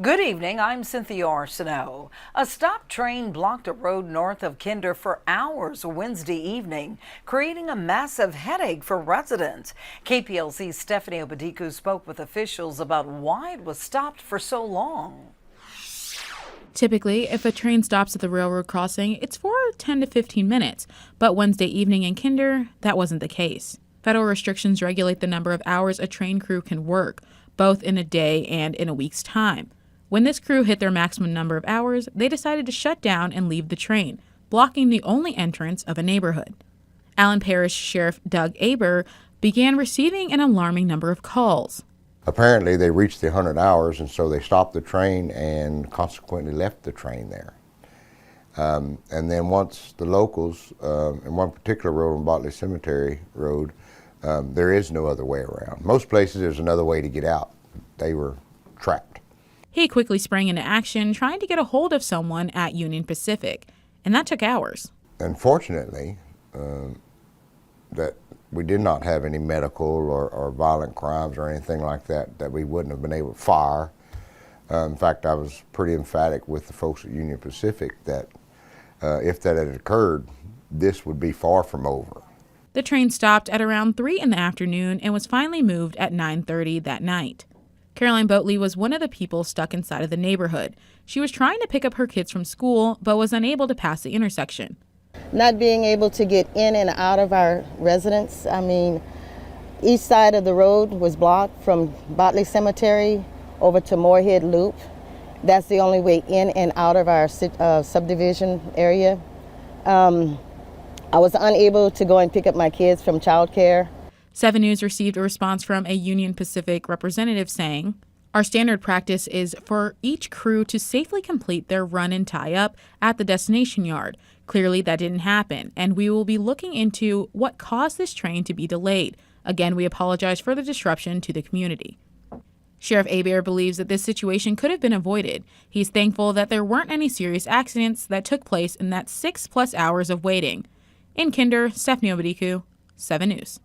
Good evening, I'm Cynthia Arsenault. A stopped train blocked a road north of Kinder for hours Wednesday evening, creating a massive headache for residents. KPLC's Stephanie Obadiku spoke with officials about why it was stopped for so long. Typically, if a train stops at the railroad crossing, it's for 10 to 15 minutes. But Wednesday evening in Kinder, that wasn't the case. Federal restrictions regulate the number of hours a train crew can work, both in a day and in a week's time. When this crew hit their maximum number of hours, they decided to shut down and leave the train, blocking the only entrance of a neighborhood. Allen Parish Sheriff Doug Aber began receiving an alarming number of calls. Apparently they reached the 100 hours, and so they stopped the train and consequently left the train there. And then once the locals, in one particular road on Botley Cemetery Road, there is no other way around. Most places there's another way to get out. They were trapped. He quickly sprang into action, trying to get a hold of someone at Union Pacific, and that took hours. Unfortunately, that we did not have any medical or violent crimes or anything like that we wouldn't have been able to fire. In fact, I was pretty emphatic with the folks at Union Pacific that if that had occurred, this would be far from over. The train stopped at around 3 in the afternoon and was finally moved at 9:30 that night. Caroline Boatley was one of the people stuck inside of the neighborhood. She was trying to pick up her kids from school, but was unable to pass the intersection. Not being able to get in and out of our residence. Each side of the road was blocked from Botley Cemetery over to Moorhead Loop. That's the only way in and out of our subdivision area. I was unable to go and pick up my kids from childcare. 7 News received a response from a Union Pacific representative saying, "Our standard practice is for each crew to safely complete their run and tie-up at the destination yard. Clearly that didn't happen, and we will be looking into what caused this train to be delayed. Again, we apologize for the disruption to the community." Sheriff Aber believes that this situation could have been avoided. He's thankful that there weren't any serious accidents that took place in that 6+ hours of waiting. In Kinder, Stephanie Obadiku, 7 News.